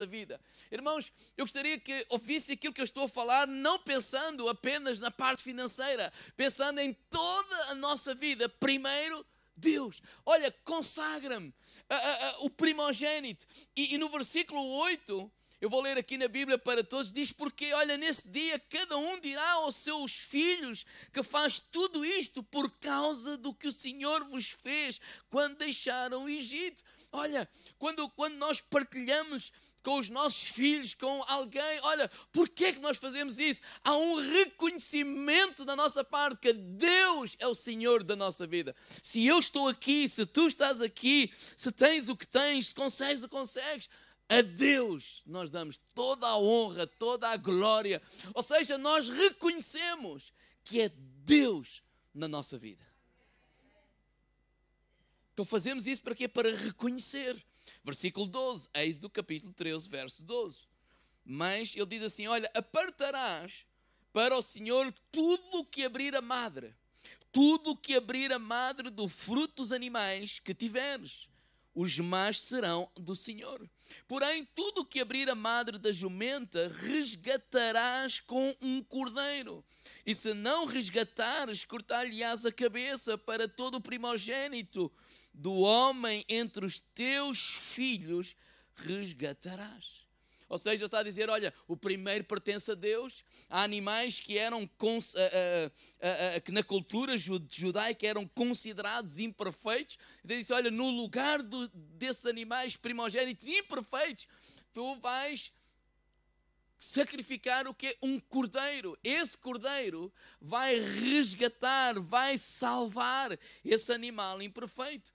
vida. Irmãos, eu gostaria que ouvisse aquilo que eu estou a falar, não pensando apenas na parte financeira, pensando em toda a nossa vida. Primeiro, Deus. Olha, consagra-me o primogênito. E no versículo 8, eu vou ler aqui na Bíblia para todos, diz: porque, olha, nesse dia cada um dirá aos seus filhos que faz tudo isto por causa do que o Senhor vos fez quando deixaram o Egito. Olha, quando nós partilhamos com os nossos filhos, com alguém, olha, porquê que nós fazemos isso? Há um reconhecimento da nossa parte que Deus é o Senhor da nossa vida. Se eu estou aqui, se tu estás aqui, se tens o que tens, se consegues o que consegues, a Deus nós damos toda a honra, toda a glória. Ou seja, nós reconhecemos que é Deus na nossa vida. Então fazemos isso para quê? Para reconhecer. Versículo 12, eis do capítulo 13, verso 12. Mas ele diz assim, olha, apartarás para o Senhor tudo o que abrir a madre. Tudo o que abrir a madre do fruto dos animais que tiveres. Os mais serão do Senhor. Porém, tudo o que abrir a madre da jumenta, resgatarás com um cordeiro. E se não resgatares, cortar-lhe-ás a cabeça. Para todo o primogênito do homem entre os teus filhos, resgatarás. Ou seja, está a dizer, olha, o primeiro pertence a Deus. Há animais que eram que na cultura judaica eram considerados imperfeitos. Então diz, olha, no lugar desses animais primogênitos imperfeitos, tu vais sacrificar o quê? Um cordeiro. Esse cordeiro vai resgatar, vai salvar esse animal imperfeito.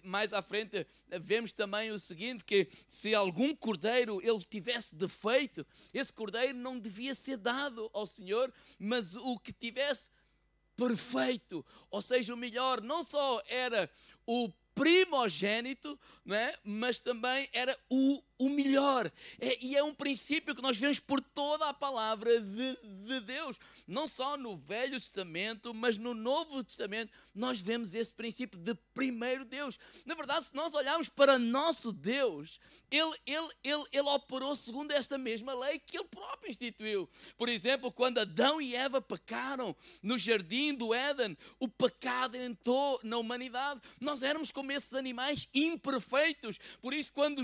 Mais à frente vemos também o seguinte, que se algum cordeiro ele tivesse defeito, esse cordeiro não devia ser dado ao Senhor, mas o que tivesse perfeito, ou seja, o melhor, não só era o primogênito, não é? Mas também era o melhor. E é um princípio que nós vemos por toda a palavra de Deus. Não só no Velho Testamento, mas no Novo Testamento, nós vemos esse princípio de primeiro Deus. Na verdade, se nós olharmos para nosso Deus, Ele operou segundo esta mesma lei que Ele próprio instituiu. Por exemplo, quando Adão e Eva pecaram no jardim do Éden, o pecado entrou na humanidade. Nós éramos como esses animais imperfeitos. Por isso, quando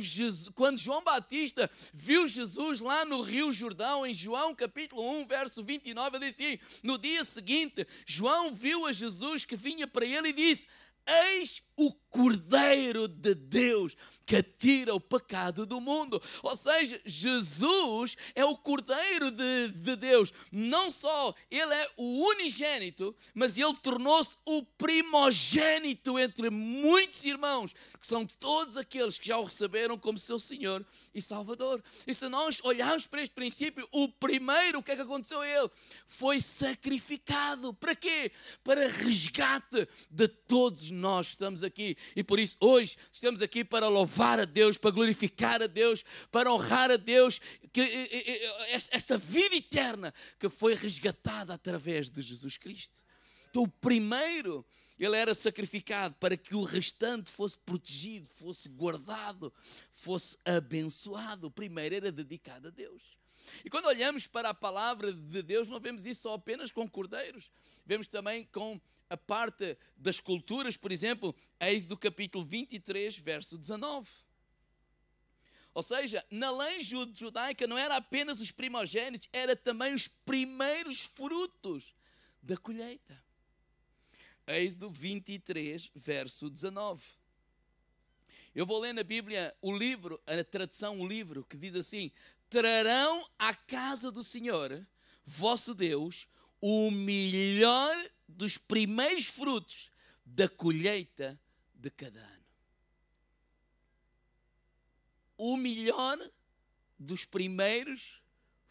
João Batista viu Jesus lá no Rio Jordão, em João capítulo 1, verso 29, ele disse assim, no dia seguinte, João viu a Jesus que vinha para ele e disse, eis o Cordeiro de Deus que tira o pecado do mundo. Ou seja, Jesus é o Cordeiro de Deus. Não só Ele é o unigênito, mas Ele tornou-se o primogênito entre muitos irmãos, que são todos aqueles que já o receberam como seu Senhor e Salvador. E se nós olharmos para este princípio, o primeiro, o que é que aconteceu a Ele? Foi sacrificado. Para quê? Para resgate de todos nós que estamos aqui. E por isso hoje estamos aqui para louvar a Deus, para glorificar a Deus, para honrar a Deus, que essa vida eterna que foi resgatada através de Jesus Cristo. Então o primeiro, ele era sacrificado para que o restante fosse protegido, fosse guardado, fosse abençoado. O primeiro era dedicado a Deus. E quando olhamos para a palavra de Deus, não vemos isso só apenas com cordeiros, vemos também com a parte das culturas, por exemplo, Êxodo capítulo 23, verso 19. Ou seja, na lei judaica não era apenas os primogênitos, era também os primeiros frutos da colheita. Êxodo 23, verso 19. Eu vou ler na Bíblia o livro, a tradução, o livro, que diz assim, trarão à casa do Senhor, vosso Deus, o melhor dos primeiros frutos da colheita de cada ano. O melhor dos primeiros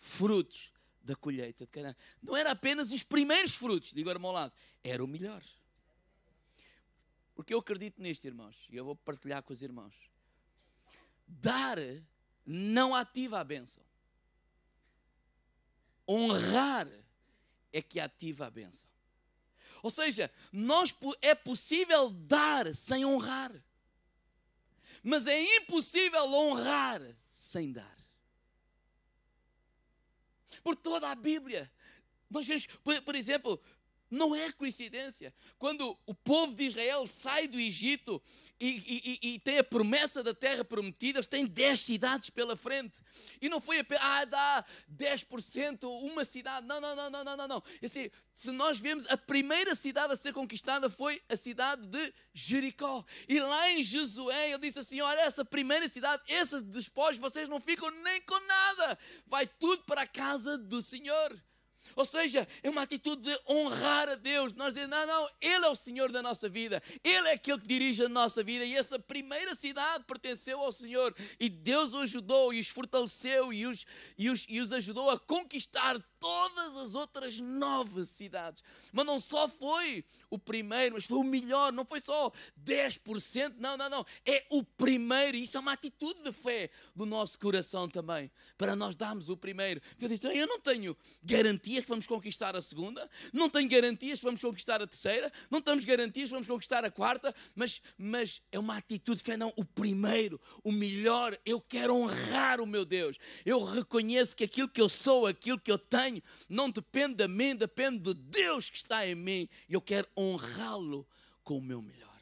frutos da colheita de cada ano. Não era apenas os primeiros frutos, digo ao meu lado, era o melhor. Porque eu acredito nisto, irmãos, e eu vou partilhar com os irmãos. Dar não ativa a bênção. Honrar é que ativa a bênção. Ou seja, é possível dar sem honrar. Mas é impossível honrar sem dar. Por toda a Bíblia, nós vemos, por exemplo, não é coincidência. Quando o povo de Israel sai do Egito e tem a promessa da terra prometida, eles têm 10 cidades pela frente. E não foi apenas, dá 10% uma cidade. Não. Assim, se nós vemos, a primeira cidade a ser conquistada foi a cidade de Jericó. E lá em Josué, ele disse assim, olha, essa primeira cidade, esses despojos, vocês não ficam nem com nada. Vai tudo para a casa do Senhor. Ou seja, é uma atitude de honrar a Deus. Nós dizemos, não, Ele é o Senhor da nossa vida. Ele é aquele que dirige a nossa vida. E essa primeira cidade pertenceu ao Senhor. E Deus o ajudou e os fortaleceu e os ajudou a conquistar todas as outras 9 cidades. Mas não só foi o primeiro, mas foi o melhor. Não foi só 10%. Não. É o primeiro. Isso é uma atitude de fé do nosso coração também. Para nós darmos o primeiro. Eu disse, eu não tenho garantia que vamos conquistar a segunda, não tenho garantias que vamos conquistar a terceira, não temos garantias que vamos conquistar a quarta, mas é uma atitude de fé, não, o primeiro, o melhor. Eu quero honrar o meu Deus. Eu reconheço que aquilo que eu sou, aquilo que eu tenho, não depende de mim, depende de Deus que está em mim, e eu quero honrá-lo com o meu melhor.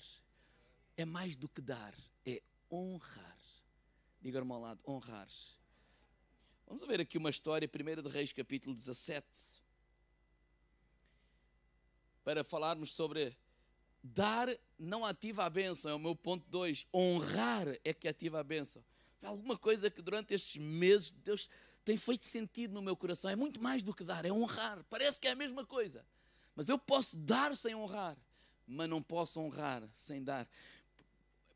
É mais do que dar, é honrar. Diga-me ao lado, honrar. Vamos ver aqui uma história, 1 de Reis, capítulo 17, para falarmos sobre dar não ativa a bênção, é o meu ponto 2, honrar é que ativa a bênção. Alguma coisa que durante estes meses Deus tem feito sentido no meu coração, é muito mais do que dar, é honrar, parece que é a mesma coisa, mas eu posso dar sem honrar, mas não posso honrar sem dar.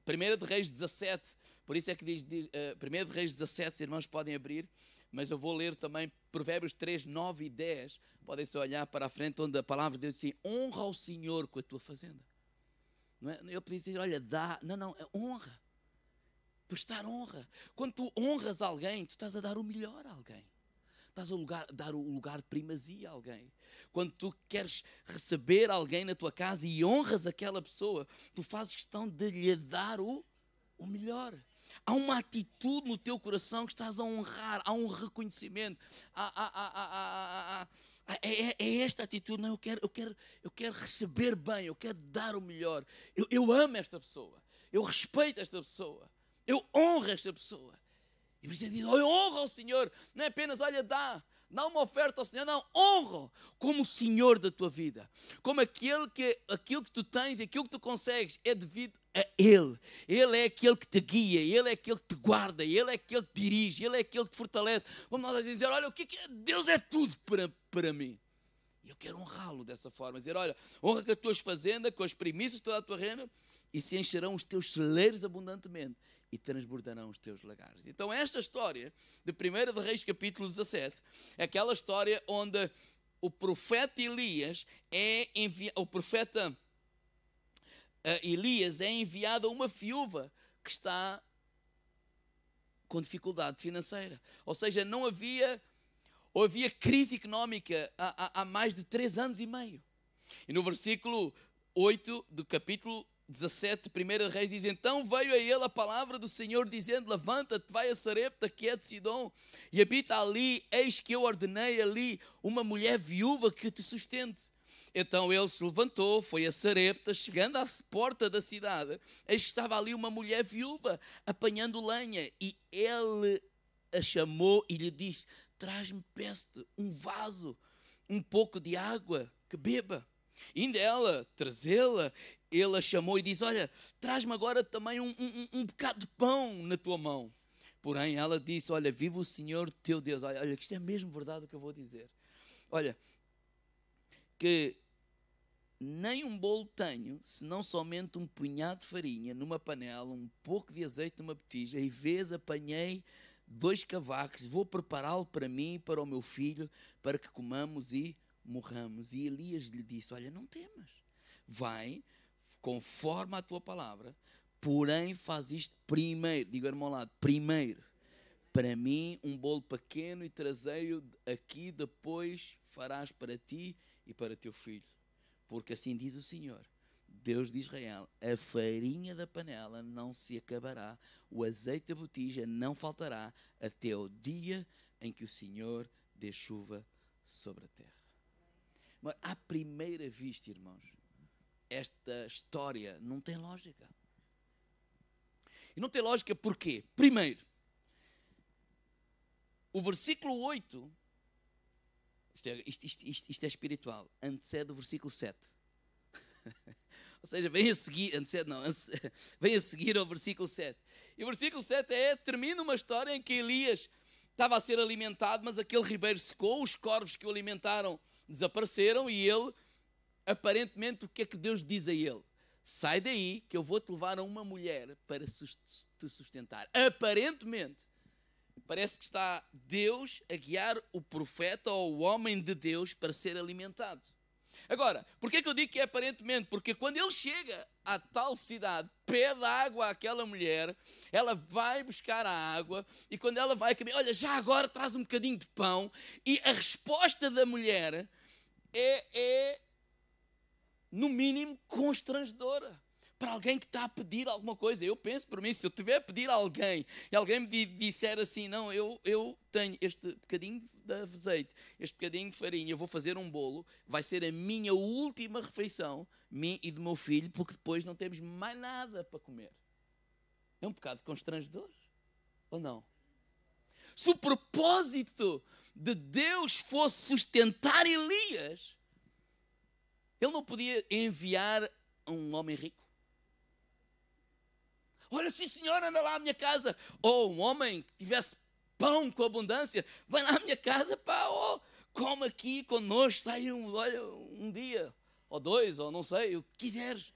1 de Reis 17, por isso é que diz 1 de Reis 17, os irmãos podem abrir, mas eu vou ler também Provérbios 3, 9 e 10. Podem-se olhar para a frente, onde a palavra de Deus diz assim, honra ao Senhor com a tua fazenda. Não é? Eu podia dizer, olha, dá. Não, é honra. Prestar honra. Quando tu honras alguém, tu estás a dar o melhor a alguém. Estás a dar o lugar de primazia a alguém. Quando tu queres receber alguém na tua casa e honras aquela pessoa, tu fazes questão de lhe dar o melhor. Há uma atitude no teu coração que estás a honrar, há um reconhecimento, é esta atitude, não, eu quero receber bem, eu quero dar o melhor, eu amo esta pessoa, eu respeito esta pessoa, eu honro esta pessoa. E por isso ele diz, honra ao Senhor, não é apenas, olha, dá uma oferta ao Senhor, não, honra como o Senhor da tua vida, como aquilo que tu tens, aquilo que tu consegues é devido a Ele. Ele é aquele que te guia, Ele é aquele que te guarda, Ele é aquele que te dirige, Ele é aquele que te fortalece. Vamos nós dizer, olha, o que é? Deus é tudo para mim. E eu quero honrá-lo dessa forma, dizer, olha, honra com as tuas fazendas, com as primícias de toda a tua renda, e se encherão os teus celeiros abundantemente, e transbordarão os teus lagares. Então esta história de 1 de Reis capítulo 17 é aquela história onde o profeta Elias Elias é enviado a uma viúva que está com dificuldade financeira. Ou seja, havia crise económica há mais de 3 anos e meio. E no versículo 8 do capítulo 17, 1 Reis, diz, então veio a ele a palavra do Senhor, dizendo, levanta-te, vai a Sarepta, que é de Sidom, e habita ali, eis que eu ordenei ali uma mulher viúva que te sustente. Então ele se levantou, foi a Sarepta, chegando à porta da cidade, eis que estava ali uma mulher viúva, apanhando lenha, e ele a chamou e lhe disse, traz-me, peço-te, um vaso, um pouco de água, que beba. Indo ela trazê-la, ele a chamou e disse, olha, traz-me agora também um bocado de pão na tua mão. Porém, ela disse, olha, vive o Senhor teu Deus. Olha, que isto é mesmo verdade o que eu vou dizer. Olha, que nem um bolo tenho, senão somente um punhado de farinha numa panela, um pouco de azeite numa botija, e vês, apanhei 2 cavacos, vou prepará-lo para mim e para o meu filho, para que comamos e morramos. E Elias lhe disse, olha, não temas, vai, conforme a tua palavra, porém faz isto primeiro, diga ao meu lado, primeiro, para mim um bolo pequeno e trazeio aqui, depois farás para ti e para teu filho. Porque assim diz o Senhor, Deus de Israel, a farinha da panela não se acabará, o azeite da botija não faltará, até o dia em que o Senhor dê chuva sobre a terra. Mas, à primeira vista, irmãos, esta história não tem lógica. E não tem lógica porquê? Primeiro, o versículo 8, isto é espiritual, antecede o versículo 7. Ou seja, vem a seguir, vem a seguir ao versículo 7. E o versículo 7 termina uma história em que Elias estava a ser alimentado, mas aquele ribeiro secou, os corvos que o alimentaram desapareceram e ele, aparentemente, o que é que Deus diz a ele? Sai daí que eu vou-te levar a uma mulher para te sustentar. Aparentemente, parece que está Deus a guiar o profeta ou o homem de Deus para ser alimentado. Agora, porquê que eu digo que é aparentemente? Porque quando ele chega à tal cidade, pede água àquela mulher, ela vai buscar a água e quando ela vai caminhar, olha, já agora traz um bocadinho de pão, e a resposta da mulher é no mínimo constrangedora para alguém que está a pedir alguma coisa. Eu penso por mim, se eu estiver a pedir a alguém e alguém me disser assim, não, eu tenho este bocadinho de azeite, este bocadinho de farinha, eu vou fazer um bolo, vai ser a minha última refeição, mim e do meu filho, porque depois não temos mais nada para comer. É um bocado constrangedor, ou não? Se o propósito de Deus fosse sustentar Elias, ele não podia enviar um homem rico? Olha, sim senhor, anda lá à minha casa. Ou um homem que tivesse pão com abundância, vai lá à minha casa, pá, come aqui connosco, sai um dia, ou dois, ou não sei, o que quiseres.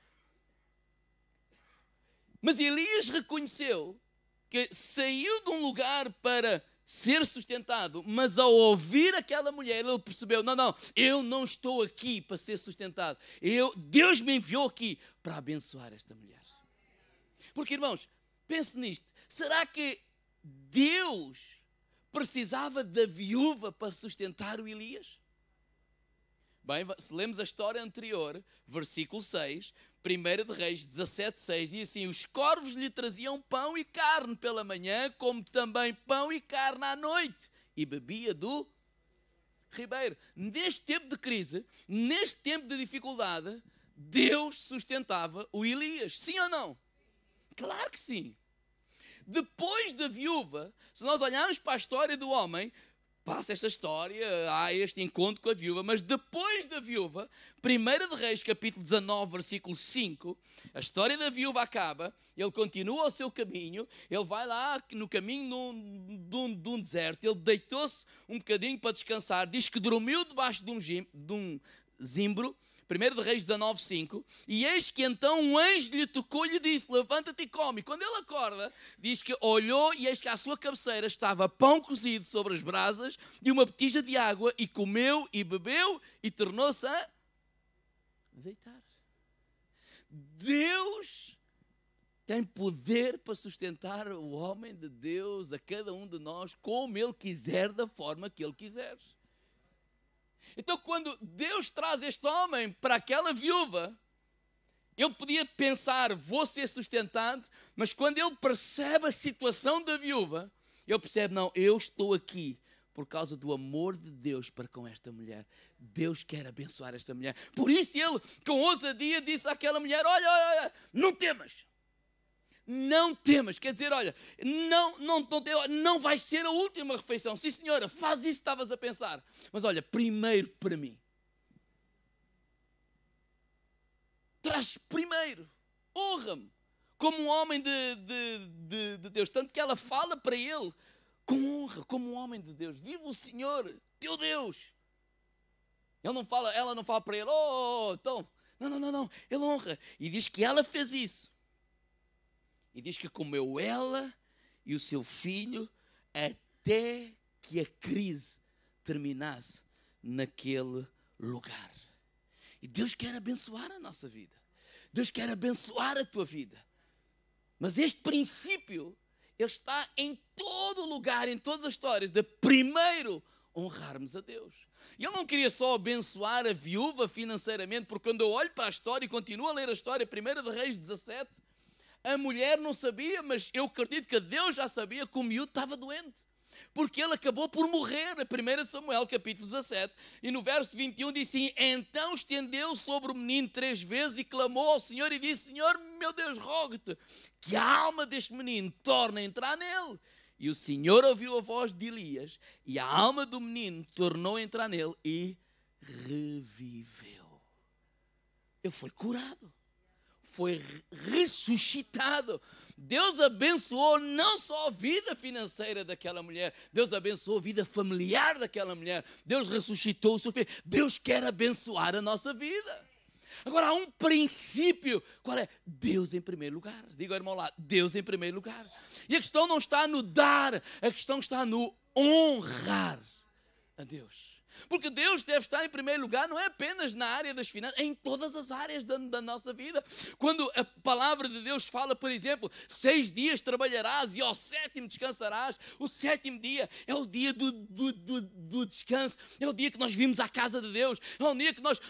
Mas Elias reconheceu que saiu de um lugar para ser sustentado, mas ao ouvir aquela mulher, ele percebeu, não, eu não estou aqui para ser sustentado. Deus me enviou aqui para abençoar esta mulher. Porque, irmãos, pense nisto. Será que Deus precisava da viúva para sustentar o Elias? Bem, se lemos a história anterior, versículo 6, 1 de Reis 17:6, diz assim, os corvos lhe traziam pão e carne pela manhã, como também pão e carne à noite, e bebia do ribeiro. Neste tempo de crise, neste tempo de dificuldade, Deus sustentava o Elias, sim ou não? Claro que sim. Depois da viúva, se nós olharmos para a história do homem, passa esta história, há este encontro com a viúva, mas depois da viúva, 1 de Reis, capítulo 19, versículo 5, a história da viúva acaba, ele continua o seu caminho, ele vai lá no caminho de um deserto, ele deitou-se um bocadinho para descansar, diz que dormiu debaixo de um zimbro, 1 de Reis 19, 5, e eis que então um anjo lhe tocou e lhe disse, levanta-te e come. E quando ele acorda, diz que olhou e eis que à sua cabeceira estava pão cozido sobre as brasas e uma botija de água, e comeu e bebeu e tornou-se a deitar. Deus tem poder para sustentar o homem de Deus, a cada um de nós, como Ele quiser, da forma que Ele quiser. Então, quando Deus traz este homem para aquela viúva, ele podia pensar, vou ser sustentado, mas quando ele percebe a situação da viúva, ele percebe, não, eu estou aqui por causa do amor de Deus para com esta mulher. Deus quer abençoar esta mulher. Por isso ele, com ousadia, disse àquela mulher, olha, não temas. Não temas, quer dizer, olha, não vai ser a última refeição. Sim, senhora, faz isso que estavas a pensar. Mas olha, primeiro para mim. Traz primeiro, honra-me, como um homem de Deus. Tanto que ela fala para ele com honra, como um homem de Deus. Viva o Senhor, teu Deus. Ela não fala para ele, então, não, ele honra. E diz que ela fez isso. E diz que comeu ela e o seu filho até que a crise terminasse naquele lugar. E Deus quer abençoar a nossa vida. Deus quer abençoar a tua vida. Mas este princípio, ele está em todo lugar, em todas as histórias. De primeiro honrarmos a Deus. E ele não queria só abençoar a viúva financeiramente, porque quando eu olho para a história e continuo a ler a história, 1 de Reis 17, a mulher não sabia, mas eu acredito que Deus já sabia que o miúdo estava doente. Porque ele acabou por morrer, 1 Samuel capítulo 17, e no verso 21 diz assim: então estendeu sobre o menino 3 vezes e clamou ao Senhor e disse: Senhor, meu Deus, rogo-te que a alma deste menino torne a entrar nele. E o Senhor ouviu a voz de Elias, e a alma do menino tornou a entrar nele e reviveu. Ele foi curado, foi ressuscitado. Deus abençoou não só a vida financeira daquela mulher, Deus abençoou a vida familiar daquela mulher, Deus ressuscitou o seu filho. Deus quer abençoar a nossa vida. Agora há um princípio, qual é? Deus em primeiro lugar. Diga ao irmão lá, Deus em primeiro lugar. E a questão não está no dar, a questão está no honrar a Deus. Porque Deus deve estar em primeiro lugar, não é apenas na área das finanças, é em todas as áreas da nossa vida. Quando a palavra de Deus fala, por exemplo, 6 dias trabalharás e ao 7º descansarás, o 7º dia é o dia do descanso, é o dia que nós vimos à casa de Deus, é o dia que nós,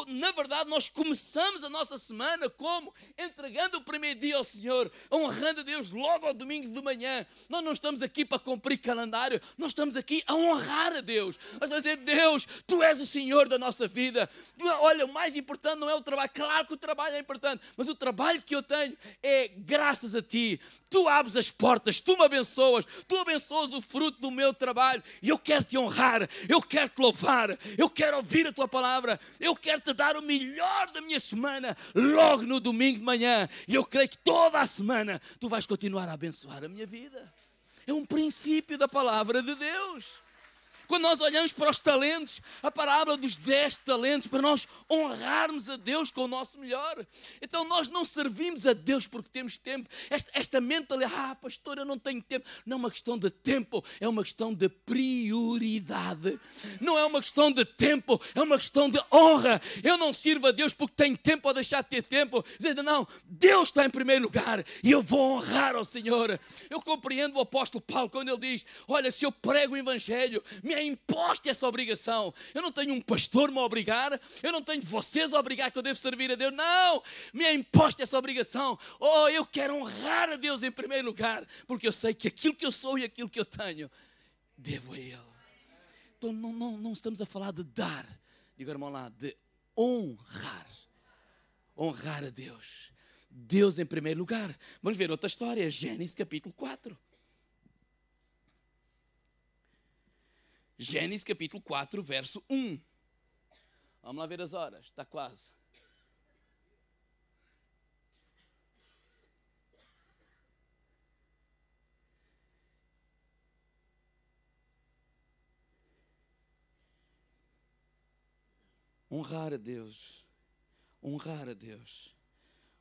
na verdade, nós começamos a nossa semana como? Entregando o primeiro dia ao Senhor, honrando a Deus logo ao domingo de manhã. Nós não estamos aqui para cumprir calendário, nós estamos aqui a honrar a Deus. Nós estamos a dizer: Deus, Tu és o Senhor da nossa vida. Olha, o mais importante não é o trabalho. Claro que o trabalho é importante, mas o trabalho que eu tenho é graças a Ti. Tu abres as portas, Tu me abençoas, Tu abençoas o fruto do meu trabalho. E eu quero Te honrar, eu quero Te louvar, eu quero ouvir a Tua palavra, eu quero Te dar o melhor da minha semana logo no domingo de manhã. E eu creio que toda a semana Tu vais continuar a abençoar a minha vida. É um princípio da palavra de Deus. Quando nós olhamos para os talentos, a parábola dos 10 talentos, para nós honrarmos a Deus com o nosso melhor. Então nós não servimos a Deus porque temos tempo. Esta mentalidade: pastor, eu não tenho tempo. Não é uma questão de tempo, é uma questão de prioridade. Não é uma questão de tempo, é uma questão de honra. Eu não sirvo a Deus porque tenho tempo ou deixar de ter tempo. Dizendo: não, Deus está em primeiro lugar e eu vou honrar ao Senhor. Eu compreendo o apóstolo Paulo quando ele diz: olha, se eu prego o Evangelho, me é imposta essa obrigação. Eu não tenho um pastor me a obrigar, eu não tenho vocês a obrigar que eu devo servir a Deus. Não, me é imposta essa obrigação. Oh, eu quero honrar a Deus em primeiro lugar, porque eu sei que aquilo que eu sou e aquilo que eu tenho, devo a Ele. Então não estamos a falar de dar, digo, irmão lá, de honrar. Honrar a Deus. Deus em primeiro lugar. Vamos ver outra história, Gênesis capítulo 4. Gênesis capítulo 4, verso 1. Vamos lá ver as horas, está quase. Honrar a Deus, honrar a Deus,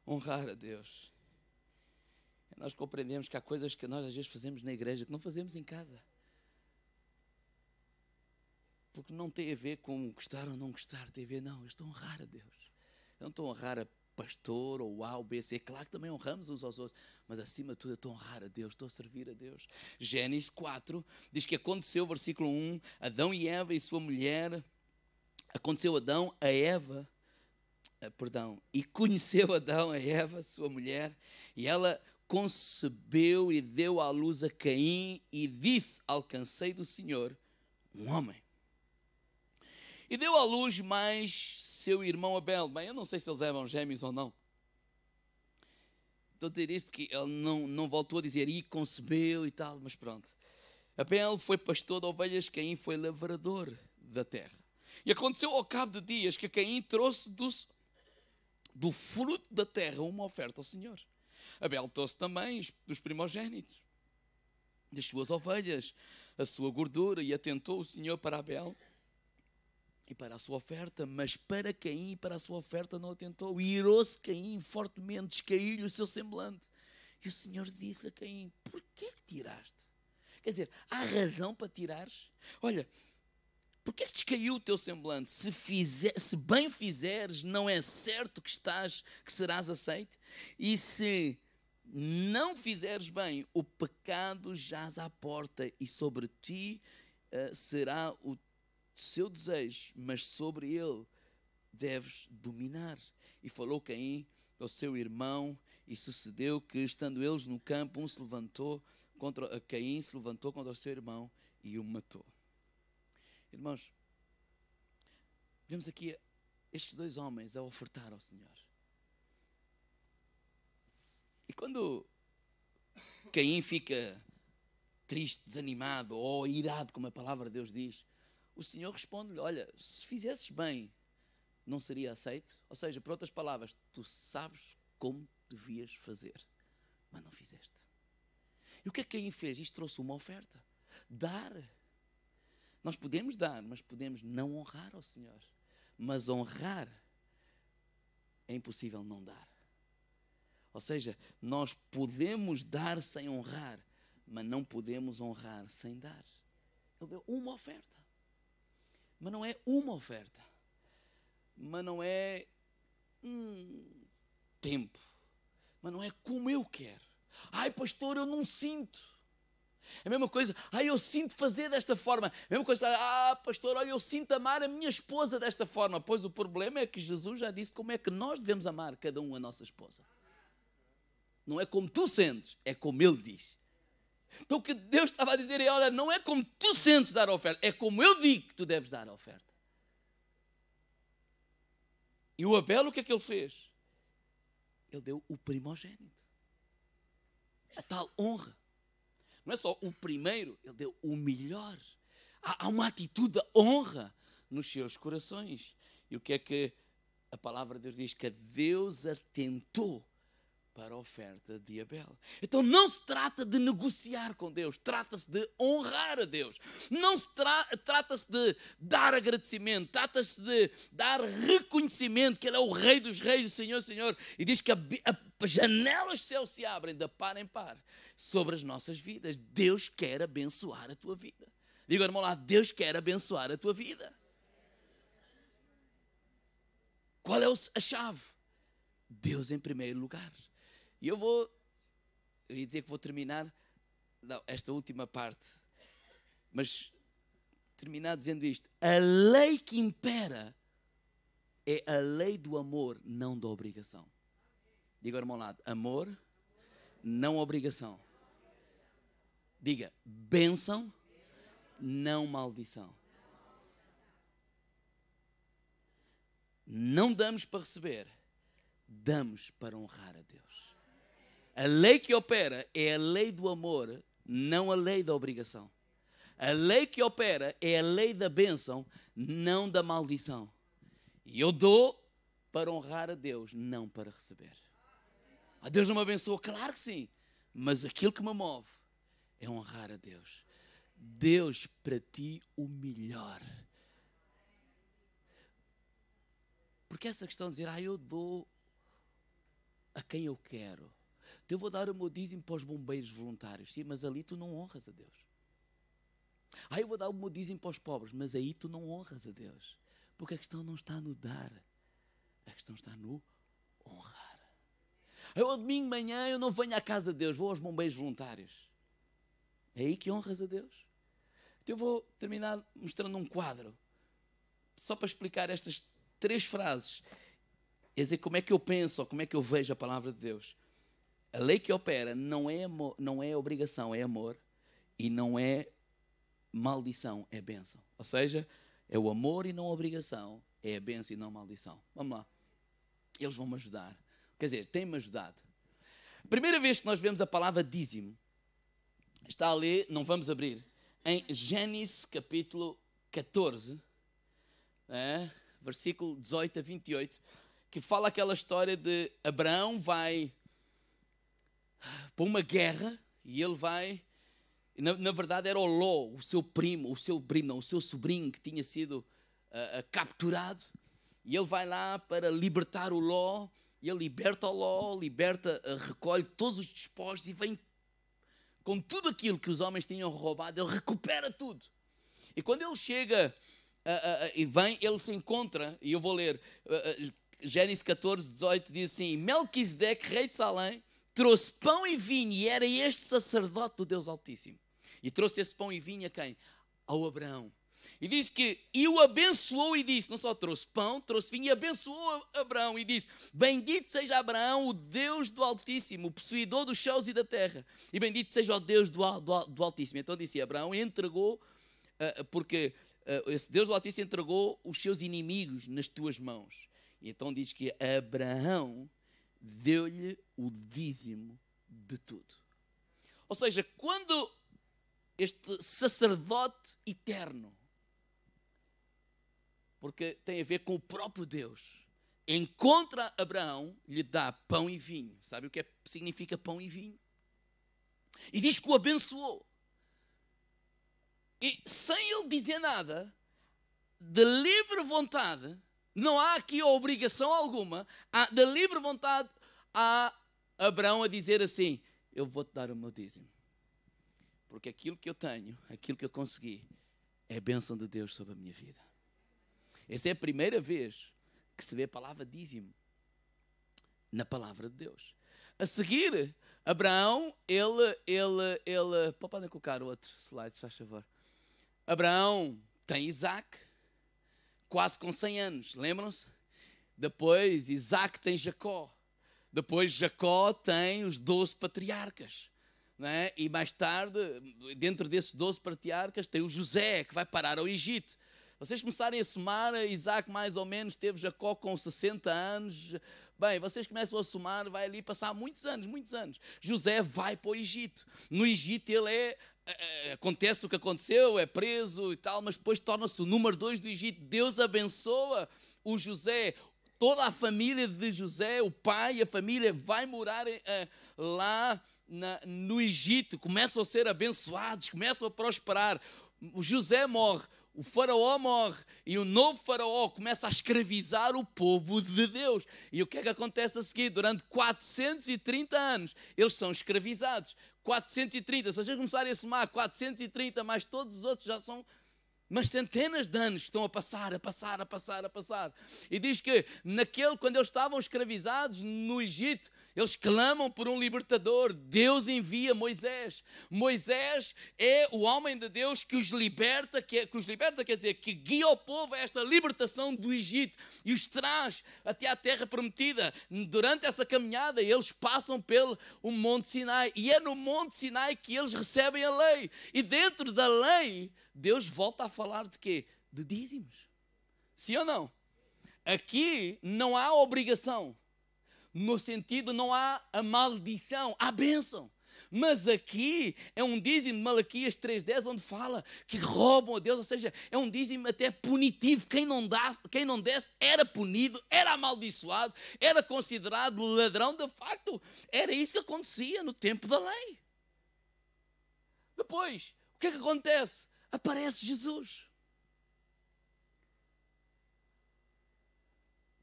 honrar a Deus. Nós compreendemos que há coisas que nós às vezes fazemos na igreja que não fazemos em casa. Porque não tem a ver com gostar ou não gostar, tem a ver, não, eu estou a honrar a Deus. Eu não estou a honrar a pastor ou A ou B, C. Claro que também honramos uns aos outros, mas acima de tudo eu estou a honrar a Deus, estou a servir a Deus. Gênesis 4 diz que aconteceu, versículo 1, Adão e Eva e sua mulher, aconteceu Adão a Eva, e conheceu Adão a Eva, sua mulher, e ela concebeu e deu à luz a Caim e disse: alcancei do Senhor um homem. E deu à luz mais seu irmão Abel. Bem, eu não sei se eles eram gêmeos ou não. Estou a dizer isso porque ele não voltou a dizer e concebeu e tal, mas pronto. Abel foi pastor de ovelhas, Caim foi lavrador da terra. E aconteceu ao cabo de dias que Caim trouxe do fruto da terra uma oferta ao Senhor. Abel trouxe também dos primogênitos, das suas ovelhas, a sua gordura, e atentou o Senhor para Abel e para a sua oferta, mas para Caim e para a sua oferta não atentou. E irou-se Caim fortemente, descaiu-lhe o seu semblante. E o Senhor disse a Caim: por que tiraste? Quer dizer, há razão para tirares? Olha, por que descaiu o teu semblante? Se bem fizeres, não é certo que serás aceite? E se não fizeres bem, o pecado jaz à porta e sobre ti será o seu desejo, mas sobre ele deves dominar. E falou Caim ao seu irmão, e sucedeu que, estando eles no campo, Caim se levantou contra o seu irmão e o matou. Irmãos, vemos aqui estes dois homens a ofertar ao Senhor. E quando Caim fica triste, desanimado ou irado, como a palavra de Deus diz, o Senhor responde-lhe: olha, se fizesses bem, não seria aceito? Ou seja, por outras palavras, tu sabes como devias fazer, mas não fizeste. E o que é que Caim fez? Isto trouxe uma oferta. Dar. Nós podemos dar, mas podemos não honrar ao Senhor. Mas honrar é impossível não dar. Ou seja, nós podemos dar sem honrar, mas não podemos honrar sem dar. Ele deu uma oferta. Mas não é uma oferta. Mas não é tempo. Mas não é como eu quero. Ai, pastor, eu não sinto. É a mesma coisa. Ai, eu sinto fazer desta forma. É a mesma coisa. Ah, pastor, olha, eu sinto amar a minha esposa desta forma. Pois o problema é que Jesus já disse como é que nós devemos amar cada um a nossa esposa. Não é como tu sentes, é como Ele diz. Então o que Deus estava a dizer é: olha, não é como tu sentes dar a oferta, é como eu digo que tu deves dar a oferta. E o Abel, o que é que ele fez? Ele deu o primogênito. A tal honra. Não é só o primeiro, ele deu o melhor. Há uma atitude de honra nos seus corações. E o que é que a palavra de Deus diz? Que Deus atentou para a oferta de Abel. Então não se trata de negociar com Deus, trata-se de honrar a Deus. Não se trata-se de dar agradecimento, trata-se de dar reconhecimento que Ele é o Rei dos Reis, o Senhor, Senhor. E diz que as janelas do céu se abrem de par em par sobre as nossas vidas. Deus quer abençoar a tua vida. Diga, irmão lá, Deus quer abençoar a tua vida. Qual é a chave? Deus em primeiro lugar. E eu ia dizer que vou terminar esta última parte, mas terminar dizendo isto: a lei que impera é a lei do amor, não da obrigação. Diga ao irmão ao lado: amor, não obrigação. Diga: bênção, não maldição. Não damos para receber, damos para honrar a Deus. A lei que opera é a lei do amor, não a lei da obrigação. A lei que opera é a lei da bênção, não da maldição. E eu dou para honrar a Deus, não para receber. A Deus não me abençoa? Claro que sim. Mas aquilo que me move é honrar a Deus. Deus para ti o melhor. Porque essa questão de dizer: eu dou a quem eu quero. Eu vou dar o meu dízimo para os bombeiros voluntários. Sim, mas ali tu não honras a Deus. Eu vou dar o meu dízimo para os pobres, mas aí tu não honras a Deus. Porque a questão não está no dar. A questão está no honrar. Ao domingo de manhã eu não venho à casa de Deus, vou aos bombeiros voluntários. É aí que honras a Deus. Então eu vou terminar mostrando um quadro, só para explicar estas 3 frases. É dizer, como é que eu penso, ou como é que eu vejo a palavra de Deus. A lei que opera não é obrigação, é amor. E não é maldição, é bênção. Ou seja, é o amor e não a obrigação. É a bênção e não a maldição. Vamos lá. Eles vão me ajudar. Quer dizer, têm-me ajudado. A primeira vez que nós vemos a palavra dízimo, está ali, não vamos abrir, em Gênesis capítulo 14, versículo 18 a 28, que fala aquela história de Abraão vai para uma guerra e ele vai, na verdade era o Ló, o seu sobrinho que tinha sido capturado, e ele vai lá para libertar o Ló, e ele liberta o Ló, recolhe todos os despojos e vem com tudo aquilo que os homens tinham roubado, ele recupera tudo. E quando ele chega e vem, ele se encontra, e eu vou ler, Gênesis 14, 18, diz assim: Melquisedeque, rei de Salém, trouxe pão e vinho, e era este sacerdote do Deus Altíssimo. E trouxe esse pão e vinho a quem? ao Abraão. E diz que, e o abençoou e disse, não só trouxe pão, trouxe vinho, e abençoou Abraão e disse, bendito seja Abraão, o Deus do Altíssimo, o possuidor dos céus e da terra, e bendito seja o Deus do Altíssimo. Então disse, Abraão entregou, porque esse Deus do Altíssimo entregou os seus inimigos nas tuas mãos. E então diz que Abraão deu-lhe o dízimo de tudo. Ou seja, quando este sacerdote eterno, porque tem a ver com o próprio Deus, encontra Abraão, lhe dá pão e vinho. Sabe o que significa pão e vinho? E diz que o abençoou. E sem ele dizer nada, de livre vontade, não há aqui obrigação alguma, de livre vontade, há Abraão a dizer assim, eu vou-te dar o meu dízimo. Porque aquilo que eu tenho, aquilo que eu consegui, é a bênção de Deus sobre a minha vida. Essa é a primeira vez que se vê a palavra dízimo na palavra de Deus. A seguir, Abraão, podem colocar outro slide, se faz favor. Abraão tem Isaac, quase com 100 anos, lembram-se? Depois, Isaac tem Jacó. Depois, Jacó tem os 12 patriarcas. Não é? E mais tarde, dentro desses 12 patriarcas, tem o José, que vai parar ao Egito. Vocês começarem a somar, Isaac mais ou menos teve Jacó com 60 anos. Bem, vocês começam a somar, vai ali passar muitos anos. José vai para o Egito. No Egito ele acontece o que aconteceu, é preso e tal, mas depois torna-se o número 2 do Egito. Deus abençoa o José. Toda a família de José, o pai e a família, vai morar lá no Egito. Começam a ser abençoados, começam a prosperar. O José morre. O faraó morre e o novo faraó começa a escravizar o povo de Deus. E o que é que acontece a seguir? Durante 430 anos, eles são escravizados. 430, se vocês começarem a somar 430 mais todos os outros, já são mas centenas de anos estão a passar. E diz que quando eles estavam escravizados no Egito, eles clamam por um libertador. Deus envia Moisés. Moisés é o homem de Deus que os liberta, quer dizer, que guia o povo a esta libertação do Egito e os traz até à terra prometida. Durante essa caminhada, eles passam pelo Monte Sinai. E é no Monte Sinai que eles recebem a lei. E dentro da lei, Deus volta a falar de quê? De dízimos. Sim ou não? Aqui não há obrigação. No sentido, não há a maldição, há bênção. Mas aqui é um dízimo de Malaquias 3:10, onde fala que roubam a Deus, ou seja, é um dízimo até punitivo. Quem não desse era punido, era amaldiçoado, era considerado ladrão. De facto, era isso que acontecia no tempo da lei. Depois, o que é que acontece? Aparece Jesus.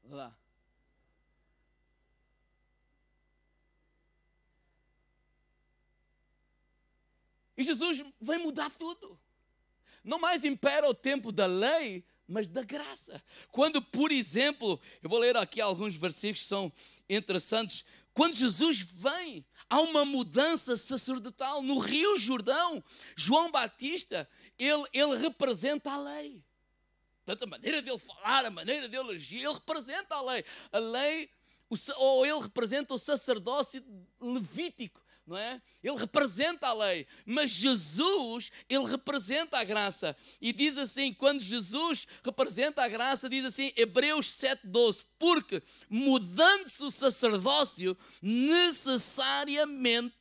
Lá. E Jesus vem mudar tudo. Não mais impera o tempo da lei, mas da graça. Quando, por exemplo, eu vou ler aqui alguns versículos que são interessantes. Quando Jesus vem, há uma mudança sacerdotal. No Rio Jordão, João Batista, ele representa a lei. Tanto a maneira dele falar, a maneira dele agir, ele representa a lei. A lei, ou ele representa o sacerdócio levítico, não é? Ele representa a lei. Mas Jesus, ele representa a graça. E diz assim, quando Jesus representa a graça, diz assim, Hebreus 7:12, porque mudando-se o sacerdócio, necessariamente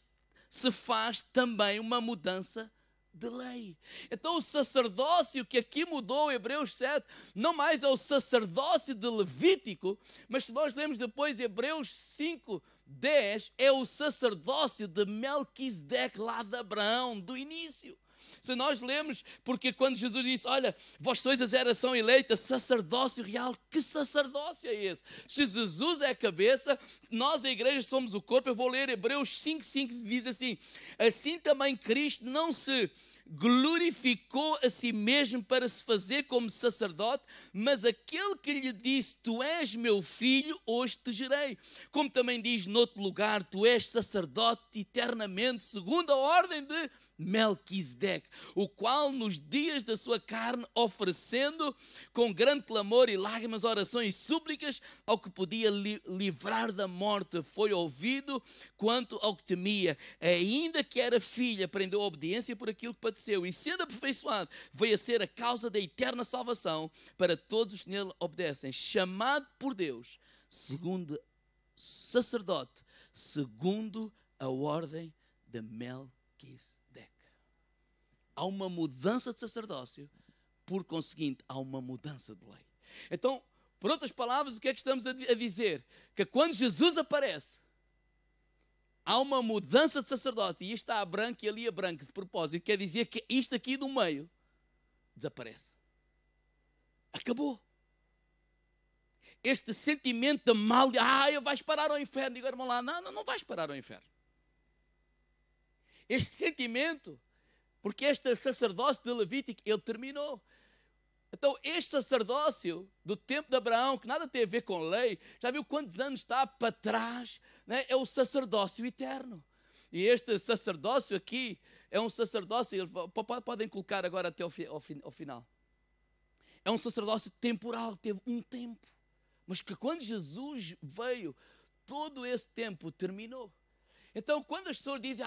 se faz também uma mudança de lei. Então o sacerdócio que aqui mudou, Hebreus 7, não mais é o sacerdócio de Levítico, mas se nós lemos depois Hebreus 5:10, é o sacerdócio de Melquisedeque lá de Abraão, do início. Se nós lemos, porque quando Jesus disse, olha, vós sois a geração eleita, sacerdócio real, que sacerdócio é esse? Se Jesus é a cabeça, nós a igreja somos o corpo. Eu vou ler Hebreus 5:5, diz assim, assim também Cristo não se glorificou a si mesmo para se fazer como sacerdote, mas aquele que lhe disse, tu és meu filho, hoje te gerei. Como também diz noutro lugar, tu és sacerdote eternamente, segundo a ordem de Melquisedeque, o qual nos dias da sua carne, oferecendo com grande clamor e lágrimas, orações e súplicas ao que podia livrar da morte, foi ouvido quanto ao que temia. Ainda que era filho, aprendeu a obediência por aquilo que padeceu, e sendo aperfeiçoado, veio a ser a causa da eterna salvação para todos os que nele obedecem, chamado por Deus, segundo sacerdote, segundo a ordem de Melquisedeque. Há uma mudança de sacerdócio, por conseguinte, há uma mudança de lei. Então, por outras palavras, o que é que estamos a dizer? Que quando Jesus aparece, há uma mudança de sacerdócio, e isto está a branco e ali a branco, de propósito, quer dizer que isto aqui do meio desaparece. Acabou. Este sentimento de mal, vais parar ao inferno. Digo, irmão lá, não vais parar ao inferno. Este sentimento, porque este sacerdócio de Levítico, ele terminou. Então, este sacerdócio do tempo de Abraão, que nada tem a ver com lei, já viu quantos anos está para trás? Né? É o sacerdócio eterno. E este sacerdócio aqui é um sacerdócio, podem colocar agora até ao final. É um sacerdócio temporal, teve um tempo. Mas que quando Jesus veio, todo esse tempo terminou. Então, quando as pessoas dizem,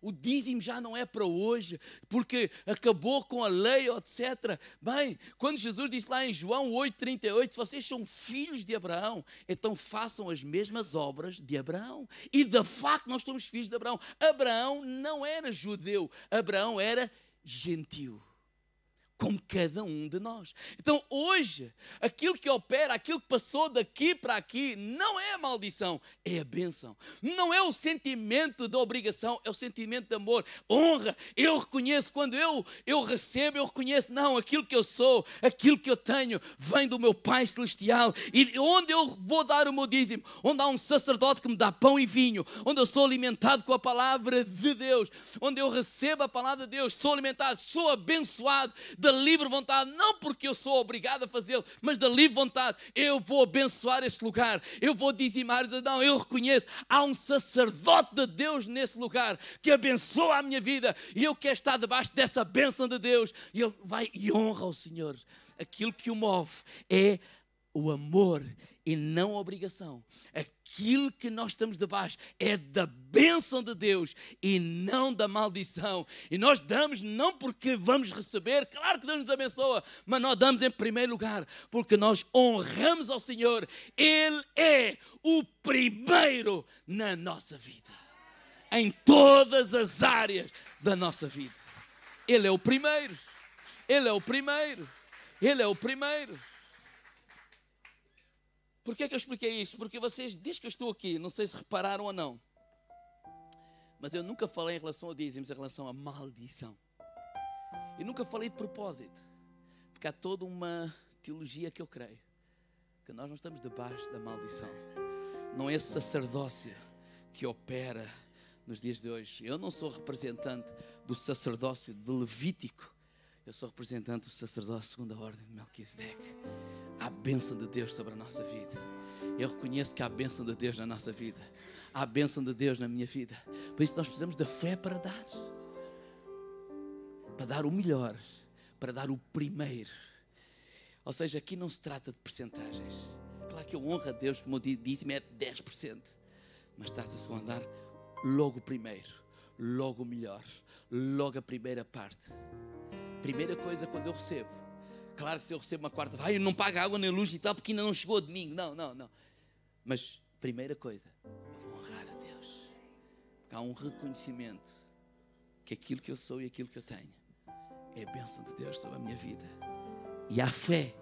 o dízimo já não é para hoje, porque acabou com a lei, etc. Bem, quando Jesus disse lá em João 8,38, se vocês são filhos de Abraão, então façam as mesmas obras de Abraão. E de facto nós somos filhos de Abraão. Abraão não era judeu, Abraão era gentio, como cada um de nós. Então hoje, aquilo que opera, aquilo que passou daqui para aqui, não é a maldição, é a bênção. Não é o sentimento de obrigação, é o sentimento de amor, honra. Eu reconheço, quando eu recebo, eu reconheço, não, aquilo que eu sou, aquilo que eu tenho, vem do meu Pai Celestial. E onde eu vou dar o meu dízimo, onde há um sacerdote que me dá pão e vinho, onde eu sou alimentado com a palavra de Deus, onde eu recebo a palavra de Deus, sou alimentado, sou abençoado, da livre vontade, não porque eu sou obrigado a fazê-lo, mas da livre vontade, eu vou abençoar este lugar, eu vou dizimar, não, eu reconheço, há um sacerdote de Deus nesse lugar, que abençoa a minha vida, e eu quero estar debaixo dessa bênção de Deus, e ele vai e honra ao Senhor. Aquilo que o move é o amor e não a obrigação. Aquilo que nós estamos debaixo é da bênção de Deus e não da maldição. E nós damos não porque vamos receber, claro que Deus nos abençoa, mas nós damos em primeiro lugar porque nós honramos ao Senhor. Ele é o primeiro na nossa vida, em todas as áreas da nossa vida. Ele é o primeiro. Ele é o primeiro. Ele é o primeiro. Por que é que eu expliquei isso? Porque vocês dizem que eu estou aqui, não sei se repararam ou não, mas eu nunca falei em relação a dízimos, em relação à maldição. E nunca falei de propósito, porque há toda uma teologia que eu creio, que nós não estamos debaixo da maldição. Não é esse sacerdócio que opera nos dias de hoje. Eu não sou representante do sacerdócio de Levítico, eu sou representante do sacerdócio segundo a ordem de Melquisedeque. Há a bênção de Deus sobre a nossa vida. Eu reconheço que há a bênção de Deus na nossa vida. Há a bênção de Deus na minha vida. Por isso nós precisamos da fé para dar. Para dar o melhor. Para dar o primeiro. Ou seja, aqui não se trata de percentagens. Claro que eu honro a Deus, como eu disse, é 10%. Mas trata-se de andar logo o primeiro. Logo o melhor. Logo a primeira parte. Primeira coisa quando eu recebo. Claro que se eu recebo uma quarta, eu não pago água nem luz e tal, porque ainda não chegou domingo. Não. Mas, primeira coisa, eu vou honrar a Deus. Porque há um reconhecimento que aquilo que eu sou e aquilo que eu tenho é a bênção de Deus sobre a minha vida. E há fé,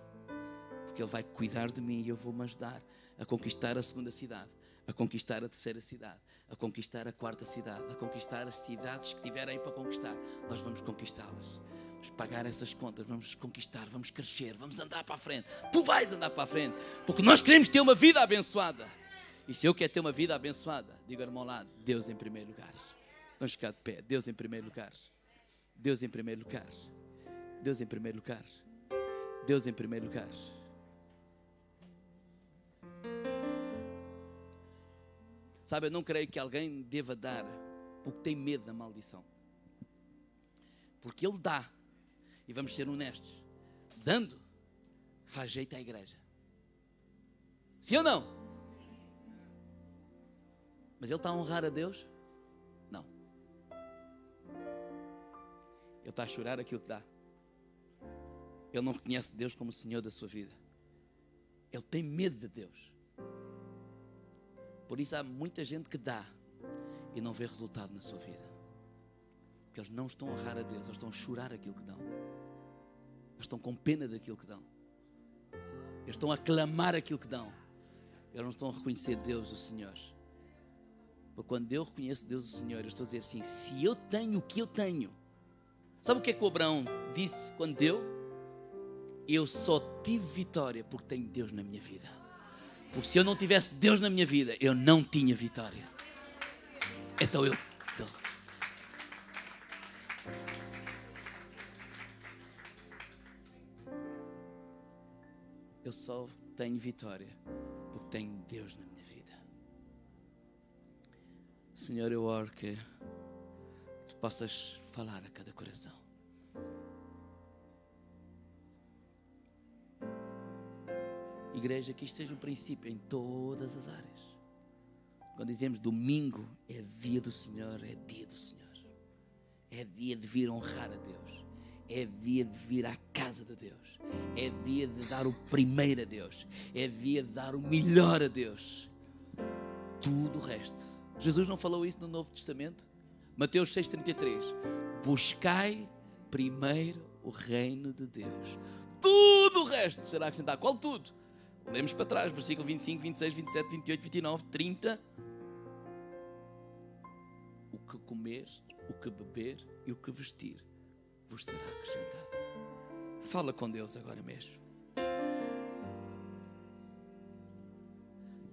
porque Ele vai cuidar de mim e eu vou-me ajudar a conquistar a segunda cidade, a conquistar a terceira cidade, a conquistar a quarta cidade, a conquistar as cidades que tiverem para conquistar. Nós vamos conquistá-las. Pagar essas contas, vamos conquistar, vamos crescer, vamos andar para a frente. Tu vais andar para a frente, porque nós queremos ter uma vida abençoada. E se eu quero ter uma vida abençoada, digo ao irmão lá, Deus em primeiro lugar. Vamos ficar de pé. Deus em primeiro lugar. Deus em primeiro lugar. Deus em primeiro lugar. Deus em primeiro lugar. Sabe, eu não creio que alguém deva dar porque tem medo da maldição. Porque Ele dá. E vamos ser honestos. Dando, faz jeito à igreja. Sim ou não? Mas Ele está a honrar a Deus? Não. Ele está a chorar aquilo que dá. Ele não reconhece Deus como o Senhor da sua vida. Ele tem medo de Deus. Por isso há muita gente que dá e não vê resultado na sua vida. Porque eles não estão a honrar a Deus, eles estão a chorar aquilo que dão. Eles estão com pena daquilo que dão. Eles estão a clamar aquilo que dão. Eles não estão a reconhecer Deus, o Senhor. Porque quando eu reconheço Deus, o Senhor, eu estou a dizer assim, se eu tenho o que eu tenho. Sabe o que é que o Abraão disse quando deu? Eu só tive vitória porque tenho Deus na minha vida. Porque se eu não tivesse Deus na minha vida, eu não tinha vitória. Então eu só tenho vitória porque tenho Deus na minha vida. Senhor, eu oro que Tu possas falar a cada coração. Igreja, que isto seja um princípio em todas as áreas. Quando dizemos domingo, é dia do Senhor, é dia do Senhor. É dia de vir honrar a Deus. É dia de vir à casa de Deus. É dia de dar o primeiro a Deus. É dia de dar o melhor a Deus. Tudo o resto. Jesus não falou isso no Novo Testamento? Mateus 6,33. Buscai primeiro o reino de Deus. Tudo o resto será acrescentado. Qual tudo? Lemos para trás, versículo 25, 26, 27, 28, 29, 30. O que comer, o que beber e o que vestir vos será acrescentado. Fala com Deus agora mesmo.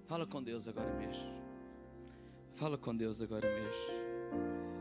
Fala com Deus agora mesmo. Fala com Deus agora mesmo.